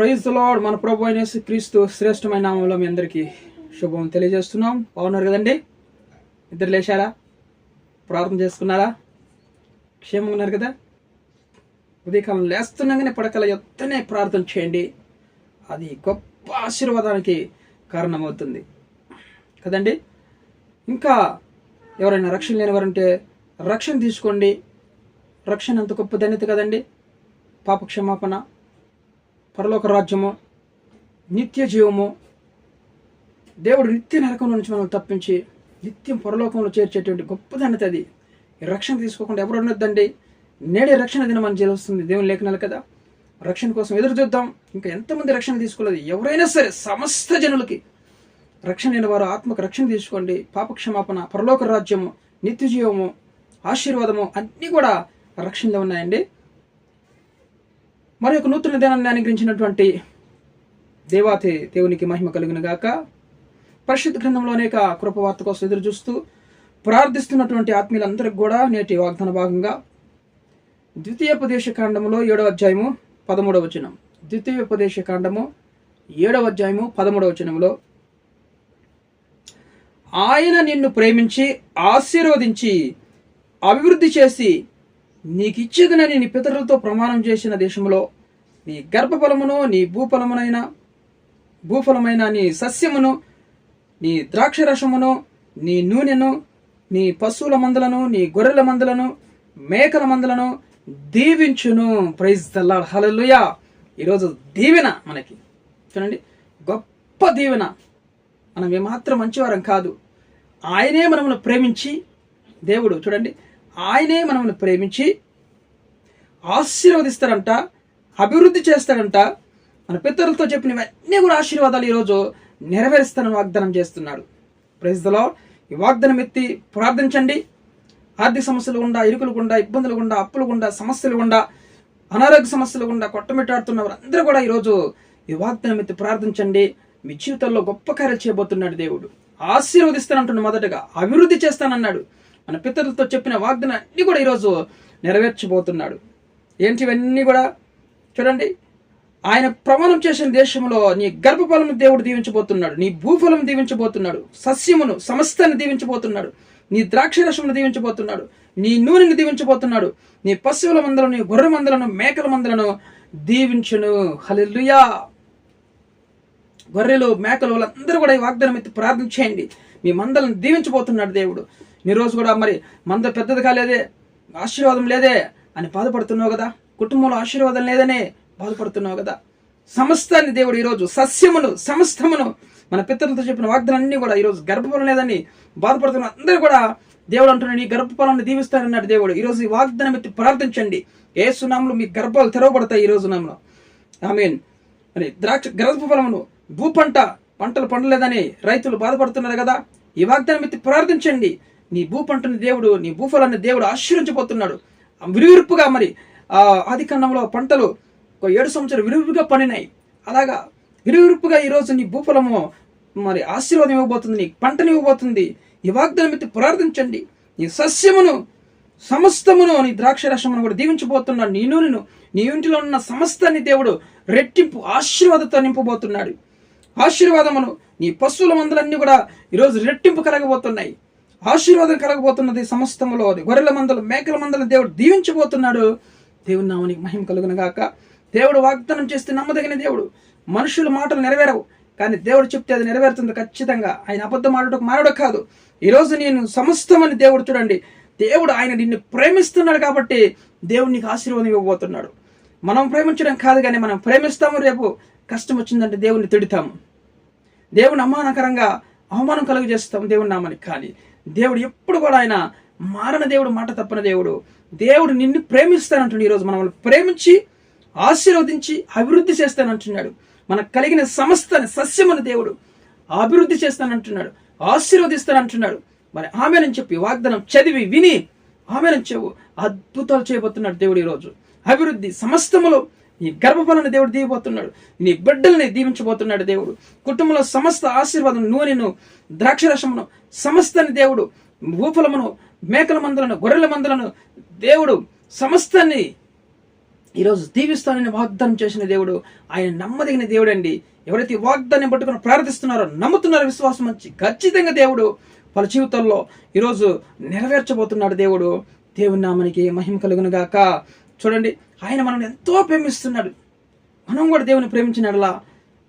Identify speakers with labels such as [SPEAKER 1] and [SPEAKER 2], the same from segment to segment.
[SPEAKER 1] Praise the lord. మన ప్రభు అయిన యేసుక్రీస్తు శ్రేష్టమైన నామములో మీ అందరికీ శుభం తెలియజేస్తున్నాం. బాగున్నారు కదండి? ఇద్దరు లేచారా? ప్రార్థన చేసుకున్నారా? క్షేమంగా ఉన్నారు కదా? ఉదయకాలం లేస్తున్నాగానే పడకల ఎత్తనే ప్రార్థన చేయండి. అది గొప్ప ఆశీర్వాదానికి కారణమవుతుంది కదండి. ఇంకా ఎవరైనా రక్షణ లేనివారంటే రక్షణ తీసుకోండి. రక్షణ అంత గొప్ప ధన్యత కదండి. పాప క్షమాపణ, పరలోక రాజ్యము, నిత్య జీవము, దేవుడు నిత్య నరకంలో నుంచి మనం తప్పించి నిత్యం పరలోకంలో చేర్చేటువంటి గొప్ప ధన్యత అది. ఈ రక్షణ తీసుకోకుండా ఎవరు ఉండొద్దండి. నేడే రక్షణ దినం అని తెలుస్తుంది దేవుని లేఖనాలు కదా. రక్షణ కోసం ఎదురు చూద్దాం. ఇంకా ఎంతమంది రక్షణ తీసుకోలేదు? ఎవరైనా సరే సమస్త జనులకి రక్షణ లేని వారు ఆత్మకు రక్షణ తీసుకోండి. పాప క్షమాపణ, పరలోక రాజ్యము, నిత్య జీవము, ఆశీర్వాదము అన్నీ కూడా రక్షణలో ఉన్నాయండి. మరి ఒక నూతన దినాన్ని అనుగ్రహించినటువంటి దేవునికి మహిమ కలుగును గాక. పరిశుద్ధ గ్రంథంలో అనేక కృపవార్త కోసం ఎదురు చూస్తూ ప్రార్థిస్తున్నటువంటి ఆత్మీయులందరికీ కూడా నేటి వాగ్దాన భాగంగా ద్వితీయోపదేశ కాండములో 7వ అధ్యాయము 13వ వచనం. ద్వితీయోపదేశ కాండము 7వ అధ్యాయము 13వ వచనంలో, ఆయన నిన్ను ప్రేమించి ఆశీర్వదించి అభివృద్ధి చేసి నీకిచ్చేదనని నీ పితరులతో ప్రమాణం చేసిన దేశంలో నీ గర్భఫలమును, నీ భూఫలమైన నీ సస్యమును, నీ ద్రాక్షరసమును, నీ నూనెను, నీ పశువుల మందలను, నీ గొర్రెల మందలను, మేకల మందలను దీవించును. Praise the Lord. హల్లెలూయా. ఈరోజు దీవెన మనకి చూడండి, గొప్ప దీవెన. మనం ఏమాత్రం మంచివారం కాదు. ఆయనే మనల్ని ప్రేమించి, దేవుడు చూడండి, ఆయనే మనల్ని ప్రేమించి ఆశీర్వదిస్తాడంట, అభివృద్ధి చేస్తాడంట. మన పితరులతో చెప్పినవన్నీ కూడా ఆశీర్వాదాలు ఈరోజు నెరవేరుస్తానని వాగ్దానం చేస్తున్నాడు. Praise the Lord. ఈ వాగ్దానం ఎత్తి ప్రార్థించండి. ఆర్థిక సమస్యలు గుండా, ఇరుకులు గుండా, ఇబ్బందులు గుండా, అప్పులు గుండా, సమస్యలు గుండా, అనారోగ్య సమస్యలు గుండా కొట్టమిట్టాడుతున్నవారు అందరూ కూడా ఈరోజు ఈ వాగ్దానం ఎత్తి ప్రార్థించండి. మీ జీవితంలో గొప్ప కార్యాలు చేయబోతున్నాడు దేవుడు. ఆశీర్వదిస్తానంటున్నాడు, మొదటగా అభివృద్ధి చేస్తానన్నాడు. మన పితరులతో చెప్పిన వాగ్దానం అన్ని కూడా ఈరోజు నెరవేర్చబోతున్నాడు. ఏంటివన్నీ కూడా చూడండి, ఆయన ప్రమాణం చేసిన దేశంలో నీ గర్భఫలము దేవుడు దీవించబోతున్నాడు, నీ భూఫలం దీవించబోతున్నాడు, సస్యమును సమస్తాన్ని దీవించబోతున్నాడు, నీ ద్రాక్షరసమును దీవించబోతున్నాడు, నీ నూనెను దీవించబోతున్నాడు, నీ పశువుల మందలను, నీ గొర్రె మందలను, మేకల మందలను దీవించును. హల్లెలూయా. గొర్రెలు, మేకలు వాళ్ళందరూ కూడా ఈ వాగ్దానం ఎత్తి ప్రార్థన చేయండి. మీ మందలను దీవించబోతున్నాడు దేవుడు. నీ రోజు కూడా మరి మంద పెద్దది కాలేదే, ఆశీర్వాదం లేదే అని బాధపడుతున్నావు కదా. కుటుంబంలో ఆశీర్వాదం లేదనే బాధపడుతున్నావు కదా. సమస్తాన్ని దేవుడు ఈరోజు సస్యమును, సమస్తమును, మన పితరులతో చెప్పిన వాగ్దానాన్ని కూడా ఈరోజు గర్భఫలం లేదని బాధపడుతున్న అందరూ కూడా దేవుడు అంటున్నాడు, నీ గర్భఫలాన్ని దీవిస్తానన్నాడు దేవుడు. ఈరోజు ఈ వాగ్దానం ఎత్తి ప్రార్థించండి. యేసు నామములో మీ గర్భాలు తెరవబడతాయి. ఈ రోజు నామములో ఆమేన్. మరి గర్భఫలమును, పంటలు పండలేదని రైతులు బాధపడుతున్నారు కదా. ఈ వాగ్దానం ఎత్తి ప్రార్థించండి. నీ పంటని దేవుడు, నీ భూఫలాన్ని దేవుడు ఆశీర్వించబోతున్నాడు. విరువిరుపుగా మరి ఆది కాండంలో పంటలు 7 సంవత్సరాలు విరువిరుగా పండినాయి. అలాగా విరువిరుపుగా ఈరోజు నీ భూఫలము మరి ఆశీర్వాదం ఇవ్వబోతుంది, నీ పంటని ఇవ్వబోతుంది. ఈ వాగ్దానం ఎత్తి ప్రార్థించండి. నీ సస్యమును, సమస్తమును, నీ ద్రాక్షరసమును కూడా దీవించబోతున్నాడు. నీ నూనెను, నీ ఇంటిలో ఉన్న సమస్తాన్ని దేవుడు రెట్టింపు ఆశీర్వాదంతో నింపబోతున్నాడు. ఆశీర్వాదమును, నీ పశువుల మందలన్నీ కూడా ఈరోజు రెట్టింపు కలగబోతున్నాయి. ఆశీర్వాదం కలగబోతున్నది సమస్తములో. గొర్రెల మందలు, మేకల మందలు దేవుడు దీవించబోతున్నాడు. దేవుని నామానికి మహిమ కలుగును గాక. దేవుడు వాగ్దానం చేస్తే నమ్మదగిన దేవుడు. మనుషుల మాటలు నెరవేరవు, కానీ దేవుడు చెప్తే అది నెరవేరుతుంది ఖచ్చితంగా. ఆయన అబద్ధం ఆడటకు మారడు కాదు. ఈరోజు నేను సమస్తమని దేవుడు చూడండి, దేవుడు ఆయన నిన్ను ప్రేమిస్తున్నాడు కాబట్టి దేవుడు నీకు ఆశీర్వాదం ఇవ్వబోతున్నాడు. మనం ప్రేమించడం కాదు, కానీ మనం ప్రేమిస్తాము. రేపు కష్టం వచ్చిందంటే దేవుడిని తిడతాము, దేవుని అవమానకరంగా అవమానం కలుగు చేస్తాం దేవుని నామానికి. కానీ దేవుడు ఎప్పుడు కూడా ఆయన మారణ దేవుడు, మాట తప్పన దేవుడు. దేవుడు నిన్ను ప్రేమిస్తానంటున్నాడు. ఈరోజు మనల్ని ప్రేమించి ఆశీర్వదించి అభివృద్ధి చేస్తానంటున్నాడు. మనకు కలిగిన సమస్తాన్ని, సస్యమును దేవుడు అభివృద్ధి చేస్తానంటున్నాడు, ఆశీర్వదిస్తానంటున్నాడు. మరి ఆమేనని చెప్పి వాగ్దానం చదివి విని ఆమేనని చెప్పు, అద్భుతాలు చేయబోతున్నాడు దేవుడు. ఈరోజు అభివృద్ధి సమస్తములో నీ గర్భఫలాన్ని దేవుడు దీవబోతున్నాడు. నీ బిడ్డల్ని దీవించబోతున్నాడు దేవుడు. కుటుంబంలో సమస్త ఆశీర్వాదం, నూనెను, ద్రాక్షరసమును, సమస్తాన్ని దేవుడు, భూఫలమును, మేకల మందలను, గొర్రెల మందలను దేవుడు సమస్తాన్ని ఈరోజు దీవిస్తానని వాగ్దానం చేసిన దేవుడు, ఆయన నమ్మదగిన దేవుడు అండి. ఎవరైతే వాగ్దానం పట్టుకుని ప్రార్థిస్తున్నారో, నమ్ముతున్నారో, విశ్వాసం వచ్చి ఖచ్చితంగా దేవుడు వాళ్ళ జీవితంలో ఈరోజు నెరవేర్చబోతున్నాడు. దేవుని నామానికి మహిమ కలుగును గాక. చూడండి, ఆయన మనల్ని ఎంతో ప్రేమిస్తున్నాడు. మనం కూడా దేవుని ప్రేమించినట్లా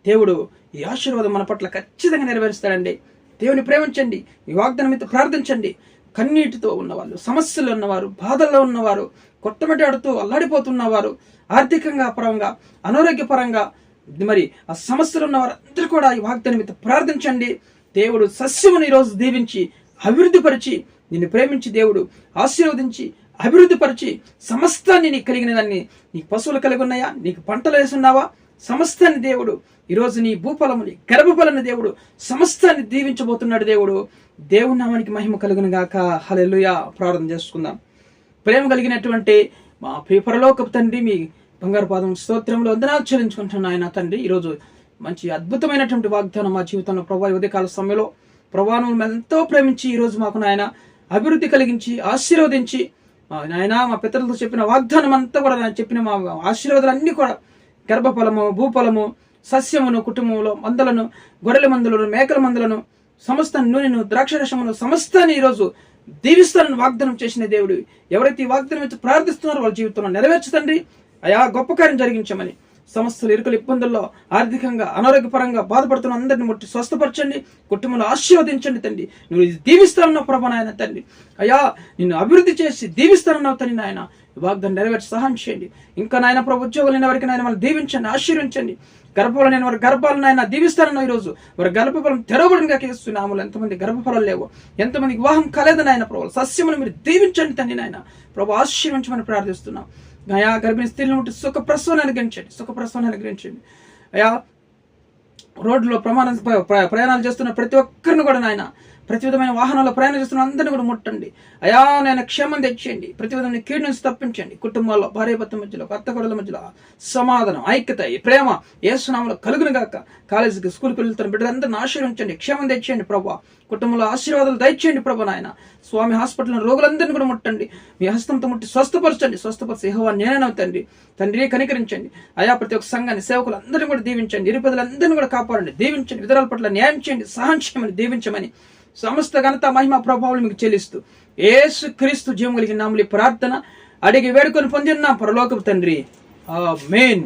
[SPEAKER 1] దేవుడు ఈ ఆశీర్వాదం మన పట్ల ఖచ్చితంగా నెరవేరుస్తాడండి. దేవుని ప్రేమించండి, ఈ వాగ్దానం మీద ప్రార్థించండి. కన్నీటితో ఉన్నవాళ్ళు, సమస్యలు ఉన్నవారు, బాధల్లో ఉన్నవారు, కొట్టమిటాడుతూ అల్లాడిపోతున్నవారు, ఆర్థికంగా పరంగా, అనారోగ్యపరంగా మరి ఆ సమస్యలు ఉన్నవారు అందరూ కూడా ఈ వాగ్దానం మీద ప్రార్థించండి. దేవుడు సస్యమును ఈరోజు దీవించి అభివృద్ధిపరిచి, నిన్ను ప్రేమించి దేవుడు ఆశీర్వదించి అభివృద్ధిపరిచి సమస్తాన్ని నీకు కలిగిన దాన్ని, నీకు పశువులు కలిగి ఉన్నాయా, నీకు పంటలు వేసున్నావా, సమస్తాన్ని దేవుడు ఈరోజు నీ భూఫలము, నీ గర్భఫలాన్ని దేవుడు సమస్తాన్ని దీవించబోతున్నాడు. దేవుని నామానికి మహిమ కలుగును గాక. హల్లెలూయా. ప్రార్థన చేసుకుందాం. ప్రేమ కలిగినటువంటి మా ప్రియ పరలోకపు తండ్రి, మీ బంగారు పాదం స్తోత్రంలో వందనాలు చెల్లించుకుంటున్నాను ఆయన తండ్రి. ఈరోజు మంచి అద్భుతమైనటువంటి వాగ్దానం మా జీవితంలో ప్రభా, ఉదయకాల సమయంలో ప్రభా నువ్వు ఎంతో ప్రేమించి ఈరోజు మాకు నాయన అభివృద్ధి కలిగించి ఆశీర్వదించి నాయన మా పితరులతో చెప్పిన వాగ్దానం అంతా కూడా నేను చెప్పిన మా ఆశీర్వాదాలన్నీ కూడా గర్భఫలము, భూఫలము, సస్యమును, కుటుంబంలో మందలను, గొర్రెల మందలను, మేకల మందలను, సమస్త నూనెను, ద్రాక్షరసమును సమస్తాన్ని ఈరోజు దీవిస్తానని వాగ్దానం చేసిన దేవుడు. ఎవరైతే ఈ వాగ్దానం వచ్చి ప్రార్థిస్తున్నారో వాళ్ళ జీవితంలో నెరవేర్చదండి అయా, గొప్ప కార్యం జరిగించమని. సమస్యలు, ఇరుకులు, ఇబ్బందుల్లో ఆర్థికంగా, అనారోగ్యపరంగా బాధపడుతున్న అందరిని ముట్టి స్వస్థపరచండి, కుటుంబంలో ఆశీర్వదించండి తండ్రి. నువ్వు ఇది దీవిస్తానన్నావు ప్రభా నాయన తండ్రి. అయ్యా, నిన్ను అభివృద్ధి చేసి దీవిస్తానన్నావు తండ్రి నాయన. వాగ్దానం నెరవేర్చి సహాయం చేయండి. ఇంకా నాయన ప్రభు ఉద్యోగులు లేని వారికి నాయన మనం దీవించండి, ఆశీర్వించండి. గర్భఫలం లేని వారి గర్భాలను ఆయన దీవిస్తానన్నా ఈరోజు వారి గర్భఫలం తెరవబడిగా కేస్తున్నాము. ఎంతమంది గర్భఫలాలు లేవు, ఎంతమంది వివాహం కాలేదని ఆయన ప్రభు సస్యమును మీరు దీవించండి తండ్రి నాయన. ప్రభు ఆశీర్వించమని ప్రార్థిస్తున్నాం. అయా, గర్భిణీ స్త్రీలను ఉంటే సుఖ ప్రసవాన్ని అనుగ్రహించండి. అయా, రోడ్లో ప్రయాణాలు చేస్తున్న ప్రతి ఒక్కరిని కూడా నాయన, ప్రతి విధమైన వాహనాల్లో ప్రయాణం చేస్తున్న అందరినీ కూడా ముట్టండి. అయా, నేను క్షేమం తెచ్చేయండి. ప్రతి విధమైన కీడు నుంచి తప్పించండి. కుటుంబాల్లో, భార్యాభర్త మధ్యలో, అత్త కోడళ్ళ మధ్యలో సమాధానం, ఐక్యత, ఈ ప్రేమ యేసునామములో కలుగును గాక. కాలేజీకి, స్కూల్కి వెళ్తున్న బిడ్డలందరిని ఆశీర్వించండి, క్షేమం తెచ్చేయండి ప్రభా. కుటుంబంలో ఆశీర్వాదాలు దయచేయండి ప్రభా నాయన. స్వామి హాస్పిటల్ రోగులందరినీ కూడా ముట్టండి, మీ హస్తంతో ముట్టి స్వస్థపరచి యెహోవా నేనవుతండి. తండ్రి కనికరించండి. అయా, ప్రతి ఒక్క సంఘాన్ని, సేవకులందరినీ కూడా దీవించండి. నిరుపేదలందరినీ కూడా కాపాడండి, దీవించండి. విధురాల పట్ల న్యాయం చేయండి, సహాయం చేయమని, దీవించమని సమస్త ఘనత, మహిమ, ప్రభావాలు మీకు చెల్లిస్తూ యేసు క్రీస్తు జీవం కలిగిన నామములో ప్రార్థన అడిగి వేడుకొని పొందిన పరలోకపు తండ్రి, ఆమేన్.